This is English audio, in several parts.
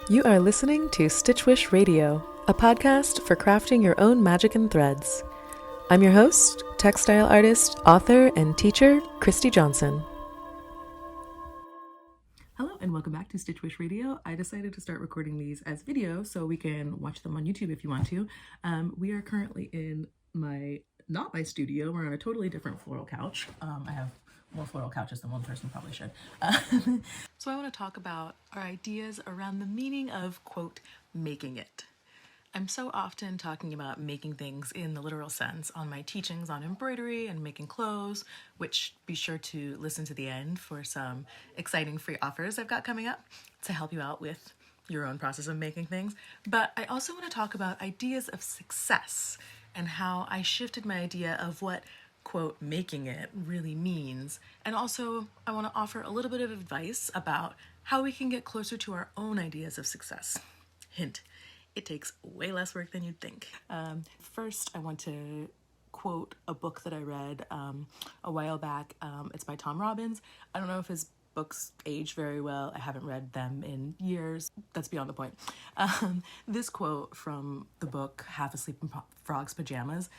You are listening to Stitchwish Radio, a podcast for crafting your own magic and threads. I'm your host, textile artist, author, and teacher, Christy Johnson. Hello and welcome back to Stitchwish Radio. I decided to start recording these as video so we can watch them on YouTube if you want to. We are currently in not my studio. We're on a totally different floral couch. I have more floral couches than one person probably should. So I want to talk about our ideas around the meaning of, quote, making it. I'm so often talking about making things in the literal sense on my teachings on embroidery and making clothes, which be sure to listen to the end for some exciting free offers I've got coming up to help you out with your own process of making things. But I also want to talk about ideas of success and how I shifted my idea of what, quote, making it really means. And also I want to offer a little bit of advice about how we can get closer to our own ideas of success. Hint, it takes way less work than you'd think. First, I want to quote a book that I read a while back. It's by Tom Robbins. I don't know if his books age very well. I haven't read them in years. That's beyond the point. This quote from the book, Half Asleep in Frog's Pajamas,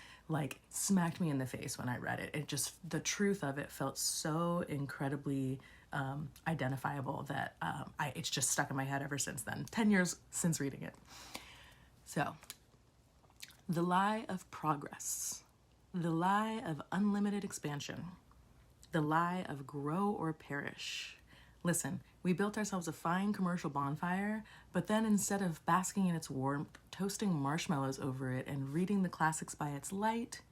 smacked me in the face when I read it. It just, the truth of it felt so incredibly identifiable that it's just stuck in my head ever since then. 10 years since reading it. So, the lie of progress, the lie of unlimited expansion, the lie of grow or perish. Listen, we built ourselves a fine commercial bonfire, but then instead of basking in its warmth, toasting marshmallows over it, and reading the classics by its light,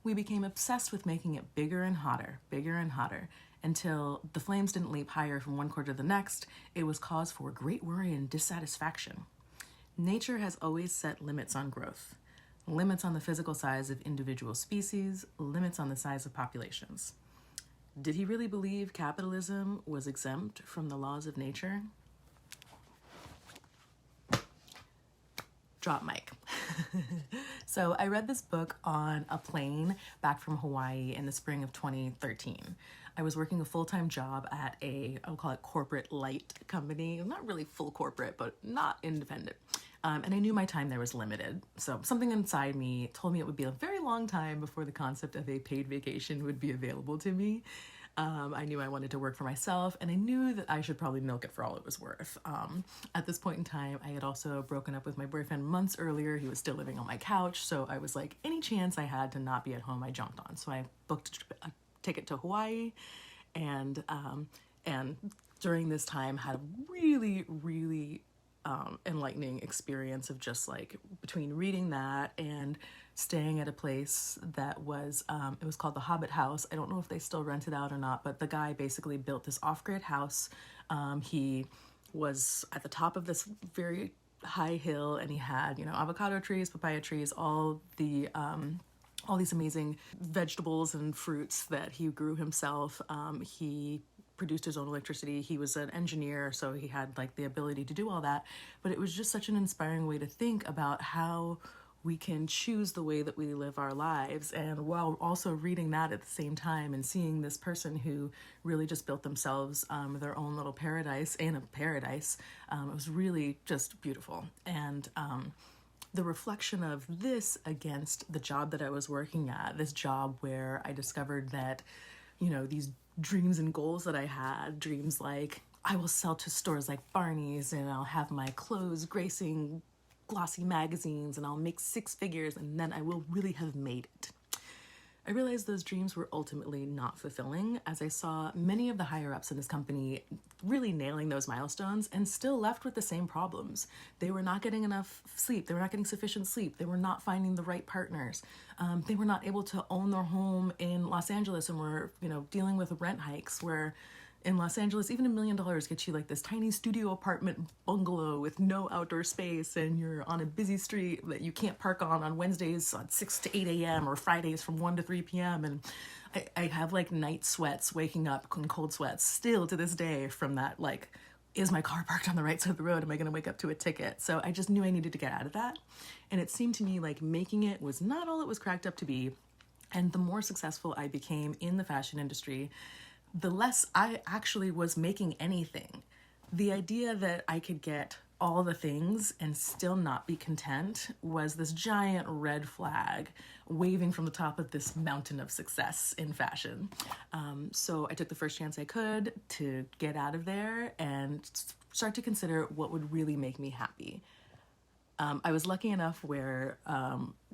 we became obsessed with making it bigger and hotter, until the flames didn't leap higher from one quarter to the next. It was cause for great worry and dissatisfaction. Nature has always set limits on growth, limits on the physical size of individual species, limits on the size of populations. Did he really believe capitalism was exempt from the laws of nature? Drop mic. So I read this book on a plane back from Hawaii in the spring of 2013. I was working a full-time job at I'll call it corporate light company. Not really full corporate, but not independent. And I knew my time there was limited. So something inside me told me it would be a very long time before the concept of a paid vacation would be available to me. I knew I wanted to work for myself, and I knew that I should probably milk it for all it was worth. At this point in time, I had also broken up with my boyfriend months earlier. He was still living on my couch, so I was like, any chance I had to not be at home, I jumped on. So I booked a ticket to Hawaii, and during this time had a really, really enlightening experience of just between reading that and staying at a place that was it was called the Hobbit House. I don't know if they still rent it out or not, but the guy basically built this off-grid house. He was at the top of this very high hill, and he had avocado trees, papaya trees, all these amazing vegetables and fruits that he grew himself. He produced his own electricity. He was an engineer, so he had the ability to do all that. But it was just such an inspiring way to think about how we can choose the way that we live our lives. And while also reading that at the same time and seeing this person who really just built themselves their own little paradise, and a paradise, it was really just beautiful. And the reflection of this against the job that I was working at, this job where I discovered that, these dreams and goals that I had, dreams like I will sell to stores like Barney's, and I'll have my clothes gracing glossy magazines, and I'll make six figures, and then I will really have made it. I realized those dreams were ultimately not fulfilling, as I saw many of the higher ups in this company really nailing those milestones and still left with the same problems. They were not getting enough sleep. They were not getting sufficient sleep. They were not finding the right partners. They were not able to own their home in Los Angeles, and were, dealing with rent hikes where in Los Angeles, even $1 million gets you this tiny studio apartment bungalow with no outdoor space, and you're on a busy street that you can't park on Wednesdays at 6 to 8 a.m. or Fridays from 1 to 3 p.m. And I have night sweats, waking up in cold sweats still to this day from that, is my car parked on the right side of the road? Am I going to wake up to a ticket? So I just knew I needed to get out of that. And it seemed to me like making it was not all it was cracked up to be. And the more successful I became in the fashion industry, the less I actually was making anything. The idea that I could get all the things and still not be content was this giant red flag waving from the top of this mountain of success in fashion. So I took the first chance I could to get out of there and start to consider what would really make me happy. I was lucky enough where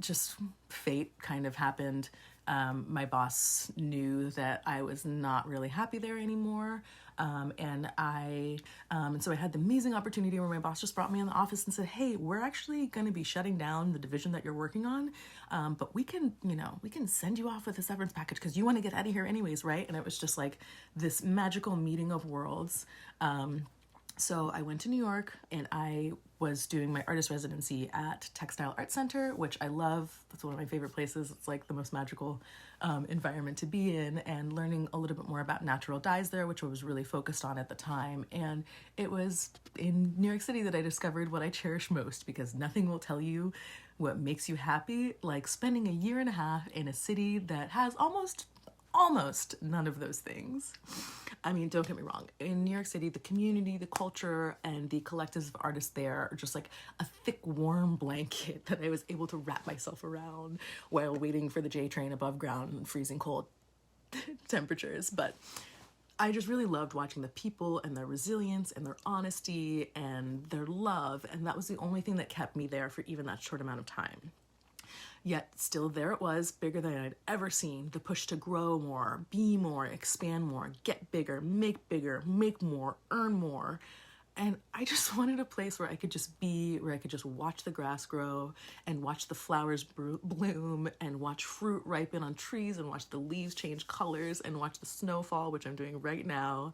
just fate kind of happened. My boss knew that I was not really happy there anymore. And so I had the amazing opportunity where my boss just brought me in the office and said, hey, we're actually going to be shutting down the division that you're working on. But we can send you off with a severance package because you want to get out of here anyways, right? And it was just like this magical meeting of worlds. So I went to New York and I was doing my artist residency at Textile Art Center, which I love. That's one of my favorite places. It's like the most magical environment to be in, and learning a little bit more about natural dyes there, which I was really focused on at the time. And it was in New York City that I discovered what I cherish most, because nothing will tell you what makes you happy like spending a year and a half in a city that has almost none of those things. I mean, don't get me wrong. In New York City, the community, the culture, and the collectives of artists there are just like a thick, warm blanket that I was able to wrap myself around while waiting for the J train above ground in freezing cold temperatures. But I just really loved watching the people and their resilience and their honesty and their love. And that was the only thing that kept me there for even that short amount of time. Yet still there it was, bigger than I'd ever seen. The push to grow more, be more, expand more, get bigger, make more, earn more. And I just wanted a place where I could just be, where I could just watch the grass grow and watch the flowers bloom and watch fruit ripen on trees and watch the leaves change colors and watch the snow fall, which I'm doing right now,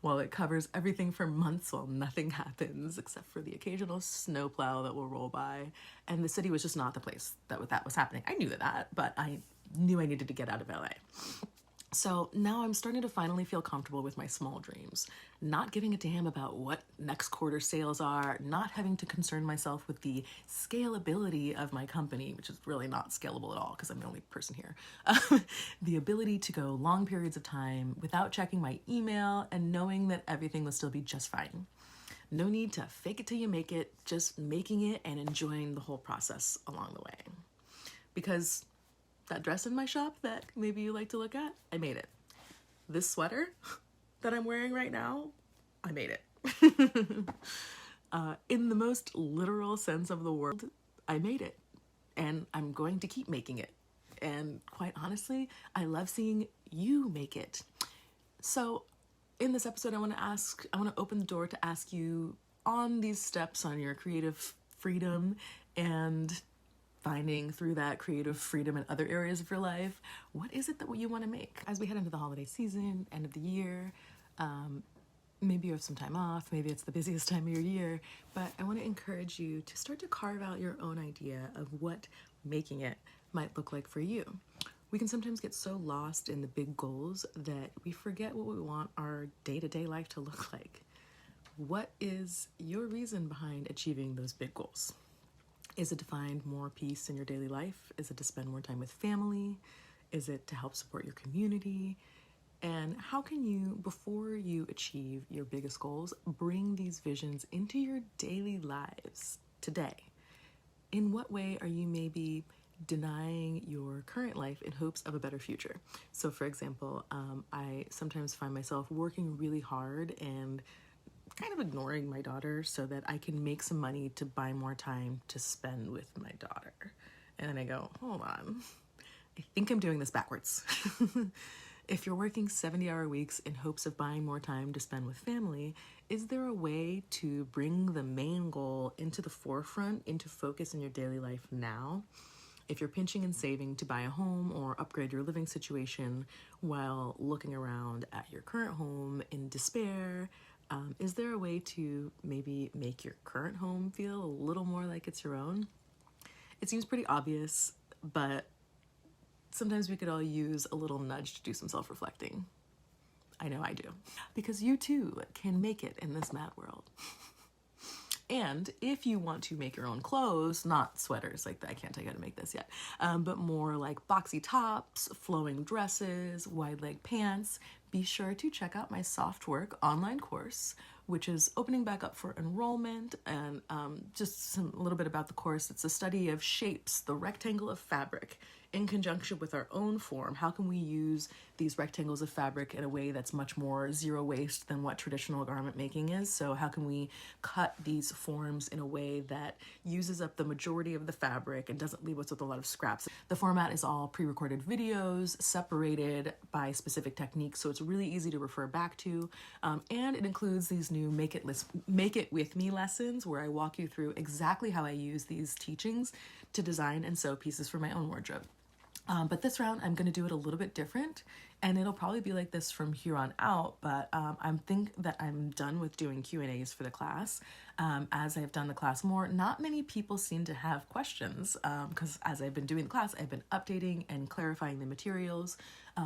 while it covers everything for months while nothing happens except for the occasional snowplow that will roll by. And the city was just not the place that was happening. I knew that, but I knew I needed to get out of LA. So now I'm starting to finally feel comfortable with my small dreams, not giving a damn about what next quarter sales are, not having to concern myself with the scalability of my company, which is really not scalable at all because I'm the only person here. The ability to go long periods of time without checking my email and knowing that everything will still be just fine. No need to fake it till you make it, just making it and enjoying the whole process along the way. Because that dress in my shop that maybe you like to look at, I made it. This sweater that I'm wearing right now, I made it. In the most literal sense of the word, I made it. And I'm going to keep making it. And quite honestly, I love seeing you make it. So in this episode, I want to open the door to ask you on these steps on your creative freedom and finding through that creative freedom in other areas of your life, what is it that you want to make? As we head into the holiday season, end of the year, maybe you have some time off, maybe it's the busiest time of your year, but I want to encourage you to start to carve out your own idea of what making it might look like for you. We can sometimes get so lost in the big goals that we forget what we want our day-to-day life to look like. What is your reason behind achieving those big goals? Is it to find more peace in your daily life? Is it to spend more time with family? Is it to help support your community? And how can you, before you achieve your biggest goals, bring these visions into your daily lives today? In what way are you maybe denying your current life in hopes of a better future? So for example, I sometimes find myself working really hard and kind of ignoring my daughter so that I can make some money to buy more time to spend with my daughter. And then I go, hold on, I think I'm doing this backwards. If you're working 70-hour weeks in hopes of buying more time to spend with family, is there a way to bring the main goal into the forefront, into focus in your daily life now? If you're pinching and saving to buy a home or upgrade your living situation while looking around at your current home in despair, is there a way to maybe make your current home feel a little more like it's your own? It seems pretty obvious, but sometimes we could all use a little nudge to do some self-reflecting. I know I do. Because you too can make it in this mad world. And if you want to make your own clothes, not sweaters like that, I can't tell you how to make this yet, but more like boxy tops, flowing dresses, wide leg pants, be sure to check out my soft work online course, which is opening back up for enrollment. And just a little bit about the course. It's a study of shapes, the rectangle of fabric, in conjunction with our own form. How can we use these rectangles of fabric in a way that's much more zero waste than what traditional garment making is? So how can we cut these forms in a way that uses up the majority of the fabric and doesn't leave us with a lot of scraps? The format is all pre-recorded videos separated by specific techniques, so it's really easy to refer back to. And it includes these new Make It With Me lessons where I walk you through exactly how I use these teachings to design and sew pieces for my own wardrobe. But this round, I'm going to do it a little bit different, and it'll probably be like this from here on out, but I think that I'm done with doing Q&As for the class. As I've done the class more, not many people seem to have questions, because as I've been doing the class, I've been updating and clarifying the materials,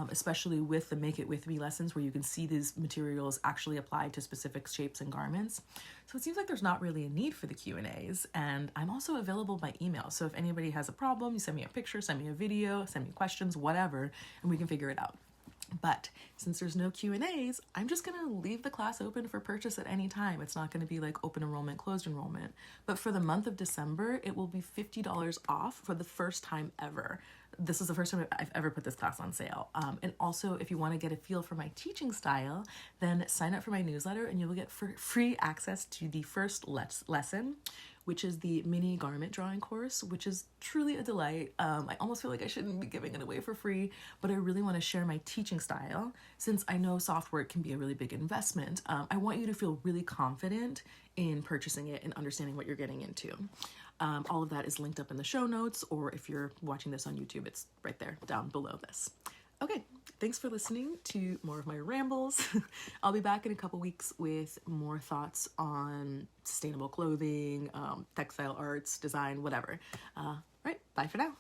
especially with the Make It With Me lessons where you can see these materials actually applied to specific shapes and garments. So it seems like there's not really a need for the Q&As, and I'm also available by email. So if anybody has a problem, you send me a picture, send me a video, send me questions, whatever, and we can figure it out. But since there's no Q&As, I'm just going to leave the class open for purchase at any time. It's not going to be like open enrollment, closed enrollment. But for the month of December, it will be $50 off for the first time ever. This is the first time I've ever put this class on sale. And also, if you want to get a feel for my teaching style, then sign up for my newsletter and you will get free access to the first lesson, which is the mini garment drawing course, which is truly a delight. I almost feel like I shouldn't be giving it away for free, but I really want to share my teaching style. Since I know soft work can be a really big investment, I want you to feel really confident in purchasing it and understanding what you're getting into. All of that is linked up in the show notes, or if you're watching this on YouTube, it's right there down below this. Okay, thanks for listening to more of my rambles. I'll be back in a couple weeks with more thoughts on sustainable clothing, textile arts, design, whatever. All right, bye for now.